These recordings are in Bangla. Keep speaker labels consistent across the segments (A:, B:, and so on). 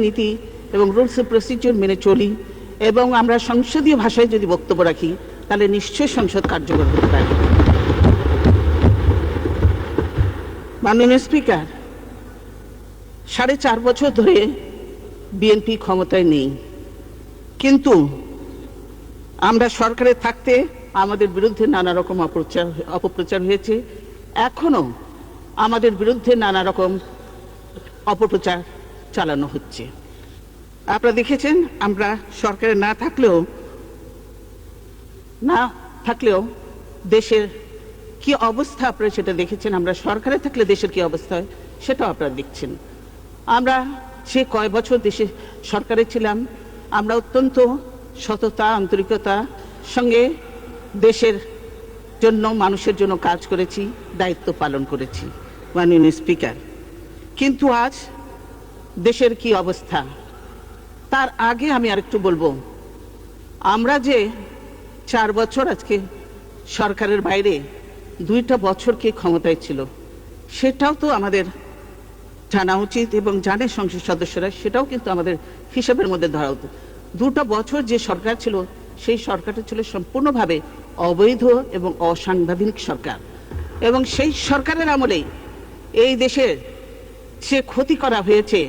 A: নীতি এবং রুলস অফ প্রসিডিউর মেনে চলি এবং আমরা সংসদীয় ভাষায় যদি বক্তব্য রাখি তাহলে নিশ্চয়ই সংসদ কার্যকর হতে পারে। মাননীয় স্পিকার, 4.5 বছর ধরে বিএনপি ক্ষমতায় নেই, কিন্তু আমরা সরকারে থাকতে আমাদের বিরুদ্ধে নানা রকম অপপ্রচার হয়েছে, এখনো আমাদের বিরুদ্ধে নানা রকম অপপ্রচার চালানো হচ্ছে। আপনারা দেখেছেন আমরা সরকারে না থাকলেও দেশের কি অবস্থা আপনারা সেটা দেখেছেন, আমরা সরকারে থাকলে দেশের কি অবস্থা হয় সেটাও আপনারা দেখছেন। আমরা যে কয় বছর দেশে সরকারে ছিলাম আমরা অত্যন্ত সততা আন্তরিকতার সঙ্গে দেশের জন্য মানুষের জন্য কাজ করেছি, দায়িত্ব পালন করেছি মাননীয় স্পিকার। কিন্তু আজ দেশের কি অবস্থা তার আগে আমি আরেকটু বলবো, আমরা যে 4 বছর আজকে সরকারের বাইরে 2টা বছর কে ক্ষমতায় ছিল সেটাও তো আমাদের জানা উচিত এবং জানে সংসদ সদস্যরা, সেটাও কিন্তু আমাদের হিসাবের মধ্যে ধরা উচিত। 2টা বছর যে সরকার ছিল সেই সরকারটা ছিল সম্পূর্ণভাবে অবৈধ এবং অসাংবিধানিক সরকার, এবং সেই সরকারের আমলেই এই দেশের যে ক্ষতি করা হয়েছে,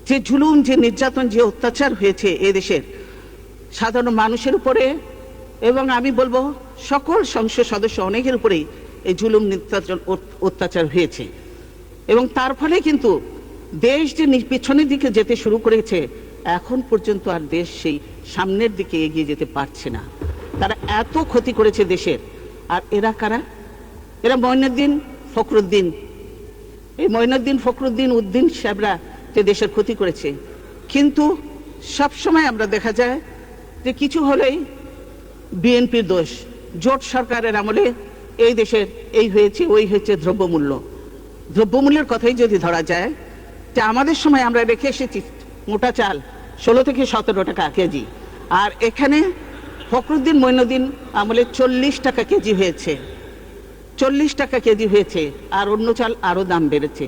A: যে জুলুম, যে নির্যাতন, যে অত্যাচার হয়েছে এ দেশের সাধারণ মানুষের উপরে, এবং আমি বলবো সকল সংসদ সদস্য অনেকের উপরেই এই জুলুম নির্যাতন অত্যাচার হয়েছে, এবং তার ফলে কিন্তু দেশ যে পিছনের দিকে যেতে শুরু করেছে এখন পর্যন্ত আর দেশ সেই সামনের দিকে এগিয়ে যেতে পারছে না। তারা এত ক্ষতি করেছে দেশের। আর এরা কারা? এরা মঈনুদ্দিন ফখরুদ্দিন, এই মঈনুদ্দিন ফখরুদ্দিন উদ্দিন সাহেবরা যে দেশের ক্ষতি করেছে। কিন্তু সবসময় আমরা দেখা যায় যে কিছু হলেই বিএনপির দোষ, জোট সরকারের আমলে এই দেশের এই হয়েছে ওই হয়েছে। দ্রব্যমূল্যের কথাই যদি ধরা যায় যে আমাদের সময় আমরা রেখে এসেছি মোটা চাল 16 থেকে 17 টাকা কেজি, আর এখানে ফখরুদ্দিন মঈনুদ্দিন আমলে 40 টাকা কেজি হয়েছে, 40 টাকা কেজি হয়েছে। আর অন্য চাল আরো দাম বেড়েছে,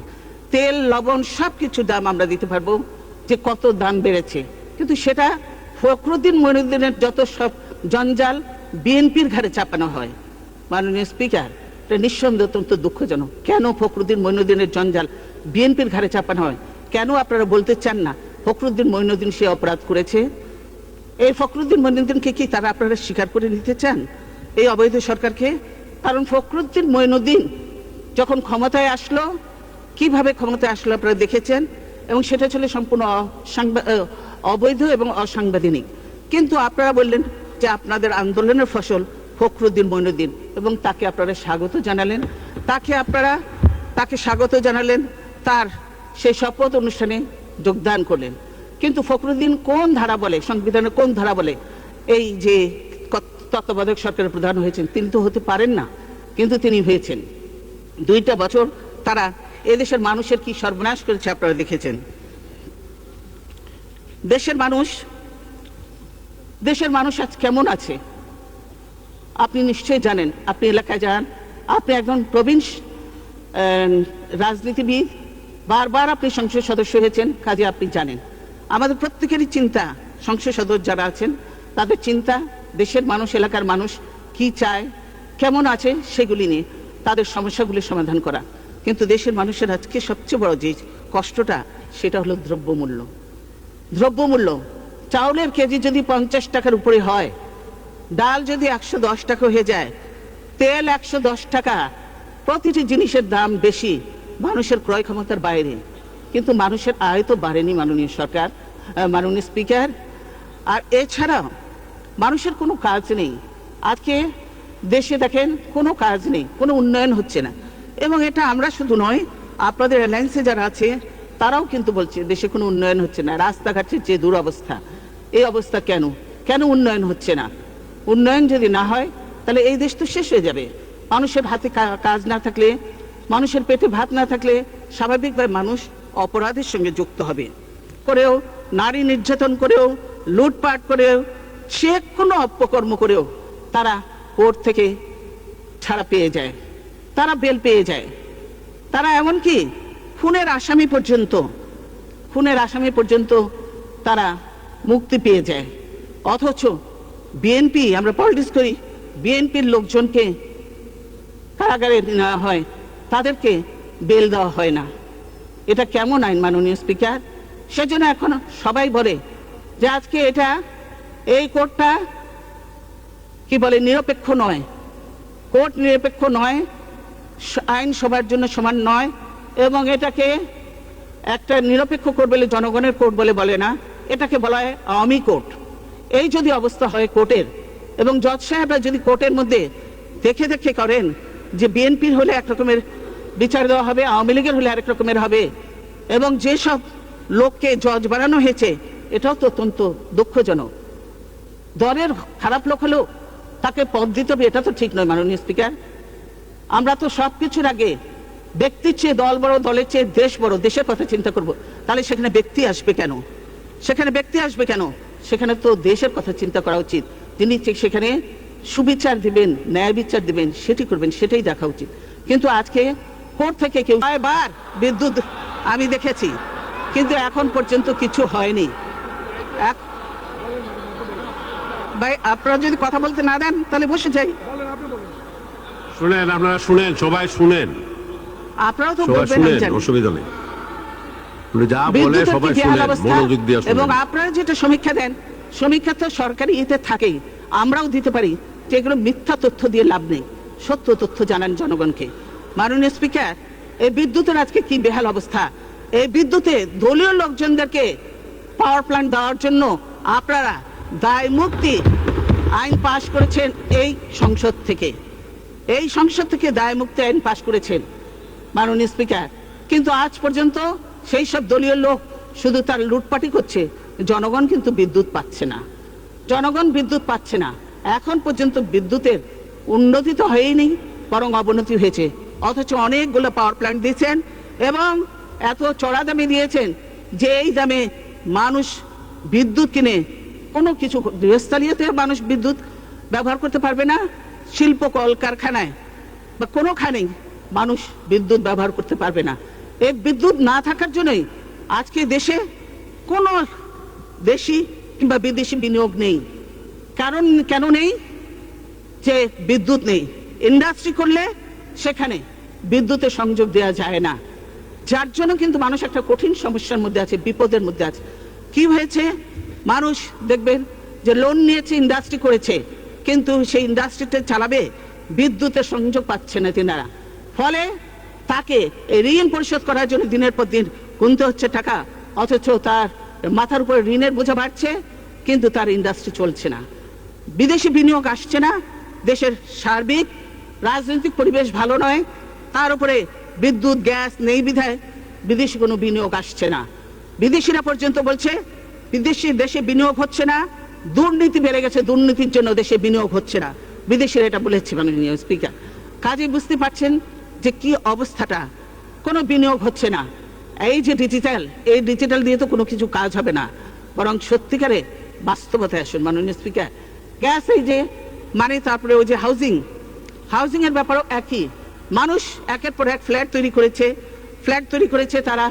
A: তেল লবণ সব কিছু দাম আমরা দিতে পারবো যে কত দাম বেড়েছে। কিন্তু সেটা ফখরুদ্দিন মঈনুদ্দিনের যত সব জঞ্জাল বিএনপির ঘাড়ে চাপানো হয়। মাননীয় স্পিকার, এটা নিঃসন্দেহে অত্যন্ত দুঃখজনক। কেন ফখরুদ্দিন মঈনুদ্দিনের জঞ্জাল বিএনপির ঘাড়ে চাপানো হয়? কেন আপনারা বলতে চান না ফখরুদ্দিন মঈনুদ্দিন সে অপরাধ করেছে? এই ফখরুদ্দিন মঈনুদ্দিনকে কি তারা আপনারা স্বীকার করে নিতে চান এই অবৈধ সরকারকে? কারণ ফখরুদ্দিন মঈনুদ্দিন যখন ক্ষমতায় আসলো, কিভাবে ক্ষমতায় আসলো আপনারা দেখেছেন, এবং সেটা ছিল সম্পূর্ণ অবৈধ এবং অসাংবিধানিক। কিন্তু আপনারা বললেন যে আপনাদের আন্দোলনের ফসল ফখরুদ্দিন মঈনুদ্দিন, এবং তাকে আপনারা স্বাগত জানালেন, তাকে স্বাগত জানালেন, তার সেই শপথ অনুষ্ঠানে যোগদান করলেন। কিন্তু ফখরুদ্দিন কোন ধারা বলে, সংবিধানের কোন ধারা বলে এই যে তত্ত্বাবধায়ক সরকারের প্রধান হয়েছেন? তিনি তো হতে পারেন না, কিন্তু তিনি হয়েছেন। 2টা বছর তারা এদেশের মানুষের কি সর্বনাশ করেছে আপনারা দেখেছেন। দেশের মানুষ আজ কেমন আছে আপনি নিশ্চয়ই জানেন, আপনি এলাকায় যান, আপনি একজন প্রবীণ রাজনীতিবিদ, বারবার আপনি সংসদ সদস্য হয়েছেন, কাজে আপনি জানেন। আমাদের প্রত্যেকেরই চিন্তা, সংসদ সদস্য যারা আছেন তাদের চিন্তা দেশের মানুষ, এলাকার মানুষ কি চায়, কেমন আছে সেগুলি নিয়ে তাদের সমস্যাগুলির সমাধান করা। কিন্তু দেশের মানুষের আজকে সবচেয়ে বড় যে কষ্টটা সেটা হলো দ্রব্যমূল্য। চাউলের কেজি যদি 50 টাকার উপরে হয়, ডাল যদি 110 টাকা হয়ে যায়, তেল 110 টাকা, প্রতিটি জিনিসের দাম বেশি, মানুষের ক্রয় ক্ষমতার বাইরে। কিন্তু মানুষের আয় তো বাড়েনি মাননীয় সরকার, মাননীয় স্পিকার। আর এছাড়া মানুষের কোনো কাজ নেই। আজকে দেশে দেখেন কোনো কাজ নেই, কোনো উন্নয়ন হচ্ছে না। এবং এটা আমরা শুধু নয়, আপনাদের অ্যালায়েন্সে যারা আছে তারাও কিন্তু বলছে দেশে কোনো উন্নয়ন হচ্ছে না। রাস্তাঘাটের যে দুরবস্থা, এই অবস্থা কেন উন্নয়ন হচ্ছে না? উন্নয়ন যদি না হয় তাহলে এই দেশ তো শেষ হয়ে যাবে। মানুষের হাতে কাজ না থাকলে, মানুষের পেটে ভাত না থাকলে স্বাভাবিকভাবে মানুষ অপরাধের সঙ্গে যুক্ত হবে, করেও নারী নির্যাতন করেও, লুটপাট করেও, সে কোনো অপকর্ম করেও তারা কোর্ট থেকে ছাড়া পেয়ে যায়, তারা বেল পেয়ে যায়, তারা এমনকি খুনের আসামি পর্যন্ত খুনের আসামি পর্যন্ত তারা মুক্তি পেয়ে যায়, অথচ বিএনপি, আমরা পলিটিক্স করি, বিএনপির লোকজনকে কারাগারে নেওয়া হয়, তাদেরকে বেল দেওয়া হয় না। এটা কেমন আইন মাননীয় স্পিকার? সেজন্য এখন সবাই বলে যে আজকে এটা, এই কোর্টটা কি বলে, নিরপেক্ষ নয়, কোর্ট নিরপেক্ষ নয়, আইন সবার জন্য সমান নয়, এবং এটাকে একটা নিরপেক্ষ কোর্ট বলে, জনগণের কোর্ট বলে না, এটাকে বলা হয় আওয়ামী কোর্ট। এই যদি অবস্থা হয় কোর্টের, এবং জজ সাহেবরা যদি কোর্টের মধ্যে দেখে দেখে করেন যে বিএনপির হলে একরকমের বিচার দেওয়া হবে, আওয়ামী লীগের হলে আরেক রকমের হবে, এবং যেসব লোককে জজ বানানো হয়েছে, এটাও তো অত্যন্ত দুঃখজনক। দলের খারাপ লোক হলেও তাকে পদ দিতে হবে, এটা তো ঠিক নয় মাননীয় স্পিকার। আমরা তো সবকিছুর আগে ব্যক্তির চেয়ে দল বড়, দলের চেয়ে দেশ বড়, দেশের কথা চিন্তা করব। তাহলে সেখানে ব্যক্তি আসবে কেন? সেখানে ব্যক্তি আসবে কেন? সেখানে তো দেশের কথা চিন্তা করা উচিত। তিনি ঠিক সেখানে সুবিচার দিবেন, ন্যায় বিচার দিবেন, সেটি করবেন, সেটাই দেখা উচিত। কিন্তু আজকে কোর্ট থেকে কেউ বার বিদ্যুৎ আমি দেখেছি, কিন্তু এখন পর্যন্ত কিছু হয়নি। ভাই, আপনারা যদি কথা বলতে না দেন তাহলে বসে যাই।
B: শুনেন, আপনারা শুনেন, সবাই শুনেন,
A: আপনারাও তো বলবেন,
B: অসুবিধা নেই, যা বলে সবাই শুনেন, মনোযোগ দিয়ে শুনেন।
A: এবং আপনারা যেটা সমীক্ষা দেন, সমীক্ষা তো সরকারি ইতে থাকেই, আমরাও দিতে পারি, যে এগুলো মিথ্যা তথ্য দিয়ে লাভ নেই, সত্য তথ্য জানান জনগণকে। মাননীয় স্পিকার, এই বিদ্যুতের আজকে কি বেহাল অবস্থা! এই বিদ্যুতে দলীয় লোকজনদেরকে পাওয়ার প্ল্যান্ট দেওয়ার জন্য আপনারা দায় মুক্তি আইন পাশ করেছেন এই সংসদ থেকে, এই সংসদ থেকে দায় মুক্তি আইন পাশ করেছেন মাননীয় স্পিকার। কিন্তু আজ পর্যন্ত সেই সব দলীয় লোক শুধু তার লুটপাটি করছে, জনগণ কিন্তু বিদ্যুৎ পাচ্ছে না, জনগণ বিদ্যুৎ পাচ্ছে না। এখন পর্যন্ত বিদ্যুতের উন্নতি তো হয়নি, বরং অবনতি হয়েছে। অথচ অনেকগুলো পাওয়ার প্ল্যান্ট দিয়েছেন এবং এত চড়া দামে দিয়েছেন যে এই দামে মানুষ বিদ্যুৎ কিনে কোনো কিছু, গৃহস্থালিতে মানুষ বিদ্যুৎ ব্যবহার করতে পারবে না, শিল্প কলকারখানায় বা কোনোখানেই মানুষ বিদ্যুৎ ব্যবহার করতে পারবে না। এই বিদ্যুৎ না থাকার জন্যই আজকে দেশে কোনো দেশি কিংবা বিদেশি বিনিয়োগ নেই। কারণ কেন নেই? যে বিদ্যুৎ নেই। ইন্ডাস্ট্রি করলে সেখানে বিদ্যুতের সংযোগ দেওয়া যায় না, যার জন্য কিন্তু মানুষ একটা কঠিন সমস্যার মধ্যে আছে, বিপদের মধ্যে আছে। কি হয়েছে? মানুষ দেখবেন যে লোন নিয়েছে, ইন্ডাস্ট্রি করেছে, কিন্তু সেই ইন্ডাস্ট্রিতে চালাবে, বিদ্যুতের সংযোগ পাচ্ছে না তিনারা। ফলে তাকে ঋণ পরিশোধ করার জন্য দিনের পর দিন গুনতে হচ্ছে টাকা, অথচ তার মাথার উপরে ঋণের বোঝা বাড়ছে, কিন্তু তার ইন্ডাস্ট্রি চলছে না, বিদেশি বিনিয়োগ আসছে না, দেশের সার্বিক রাজনৈতিক পরিবেশ ভালো নয়, তার উপরে বিদ্যুৎ গ্যাস নেই বিধায় বিদেশি কোনো বিনিয়োগ আসছে না। বিদেশিরা পর্যন্ত বলছে বিদেশি দেশে বিনিয়োগ হচ্ছে না, দুর্নীতি বেড়ে গেছে, দুর্নীতির জন্য দেশে বিনিয়োগ হচ্ছে না, বিদেশিরা এটা বলেছে মাননীয় স্পিকার। কাজে বুঝতে পারছেন যে কি অবস্থাটা, কোনো বিনিয়োগ হচ্ছে না। এই যে ডিজিটাল, এই ডিজিটাল দিয়ে তো কোনো কিছু কাজ হবে না, বরং সত্যিকারে বাস্তবতায় আসুন মাননীয় স্পিকার। গ্যাস, এই যে মানে, তারপরে ওই যে হাউজিং এর ব্যাপারও একই। মানুষ একের পর এক ফ্ল্যাট তৈরি করেছে, তারা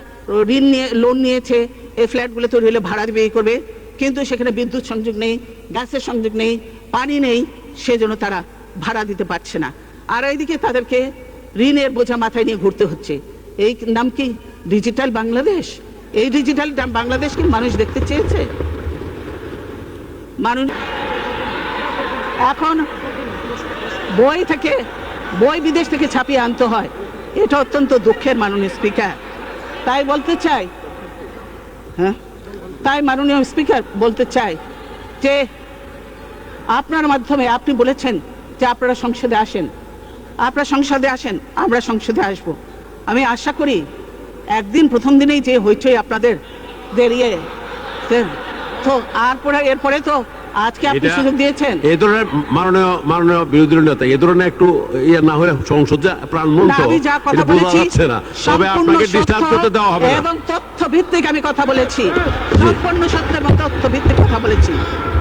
A: ঋণ নিয়ে, লোন নিয়েছে, এই ফ্ল্যাটগুলো তৈরি হলে ভাড়া দিয়ে করবে, কিন্তু সেখানে বিদ্যুৎ সংযোগ নেই, গ্যাসের সংযোগ নেই, পানি নেই, সেজন্য তারা ভাড়া দিতে পারছে না। আর এইদিকে তাদেরকে ঋণের বোঝা মাথায় নিয়ে ঘুরতে হচ্ছে। এই নাম কি ডিজিটাল বাংলাদেশ? এই ডিজিটাল বাংলাদেশ কি মানুষ দেখতে চেয়েছে? মানুষ এখন বই বিদেশ থেকে ছাপিয়ে আনতে হয়, এটা অত্যন্ত দুঃখের মাননীয় স্পিকার। তাই বলতে চাই, তাই মাননীয় স্পিকার বলতে চাই যে আপনার মাধ্যমে আপনি বলেছেন যে আপনারা সংসদে আসেন, আমরা সংসদে আসব। আমি আশা করি একদিন প্রথম দিনেই যে হইচই আপনাদের দেরিয়ে তো, এরপরে তো আজকে আপনি সুযোগ দিয়েছেন।
B: এই ধরনের মাননীয় বিরোধী নেতা এই ধরনের একটু ইয়ে না হলে সংসদ প্রাণবন্ত,
A: আমি যা কথা বলেছি
B: তবে আপনাকে ডিস্টার্ব করতে দেওয়া হবে না,
A: এবং তথ্য ভিত্তিক আমি কথা বলেছি, সম্পূর্ণ সত্য এবং তথ্য ভিত্তিক কথা বলেছি।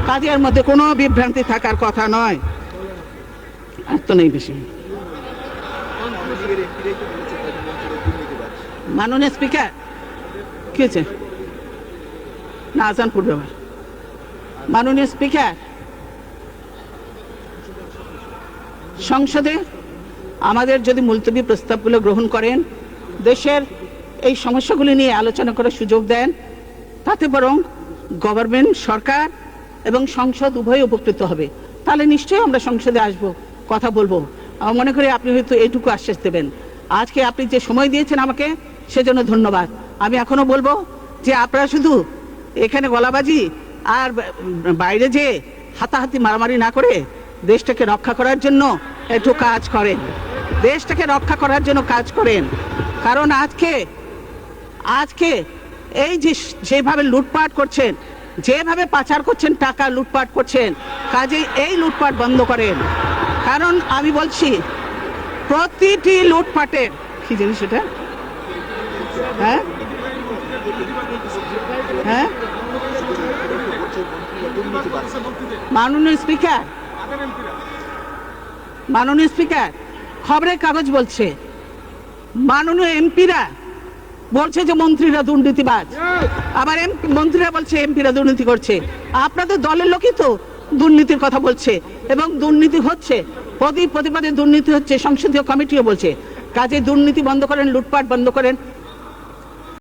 A: কাজের মধ্যে কোনো বিভ্রান্তি থাকার কথা নয়। আর তো নেই বেশি। মাননীয় স্পিকার, কি হয়েছে? না আজান পড়বে আবার। মাননীয় স্পিকার, সংসদে আমাদের যদি মুলতবি প্রস্তাবগুলো গ্রহণ করেন, দেশের এই সমস্যাগুলি নিয়ে আলোচনা করার সুযোগ দেন, তাতে বরং গভর্নমেন্ট, সরকার এবং সংসদ উভয় উপকৃত হবে। তাহলে নিশ্চয়ই আমরা সংসদে আসব, কথা বলবো। আমার মনে করি আপনি হয়তো এইটুকু আশ্বাস দেবেন। আজকে আপনি যে সময় দিয়েছেন আমাকে, সেজন্য ধন্যবাদ। আমি এখনো বলবো যে আপনারা শুধু এখানে গলাবাজি আর বাইরে যে হাতাহাতি মারামারি না করে দেশটাকে রক্ষা করার জন্য একটু কাজ করেন, দেশটাকে রক্ষা করার জন্য কাজ করেন। কারণ আজকে এই যে যেভাবে লুটপাট করছেন, যেভাবে পাচার করছেন, টাকা লুটপাট করছেন, কাজেই এই লুটপাট বন্ধ করেন। কারণ আমি বলছি, প্রতিটি লুটপাটের কি জিনিস এটা, হ্যাঁ হ্যাঁ মাননীয় স্পিকার, খবরের কাগজ বলছে, মাননীয় এমপিরা বলছে যে মন্ত্রীরা দুর্নীতিবাজ, আবার মন্ত্রীরা বলছে এমপিরা দুর্নীতি করছে। আপনাদের দলের লোকই তো দুর্নীতির কথা বলছে, এবং দুর্নীতি হচ্ছে, প্রতিপদে দুর্নীতি হচ্ছে, সংসদীয় কমিটিও বলছে। কাজে দুর্নীতি বন্ধ করেন, লুটপাট বন্ধ করেন,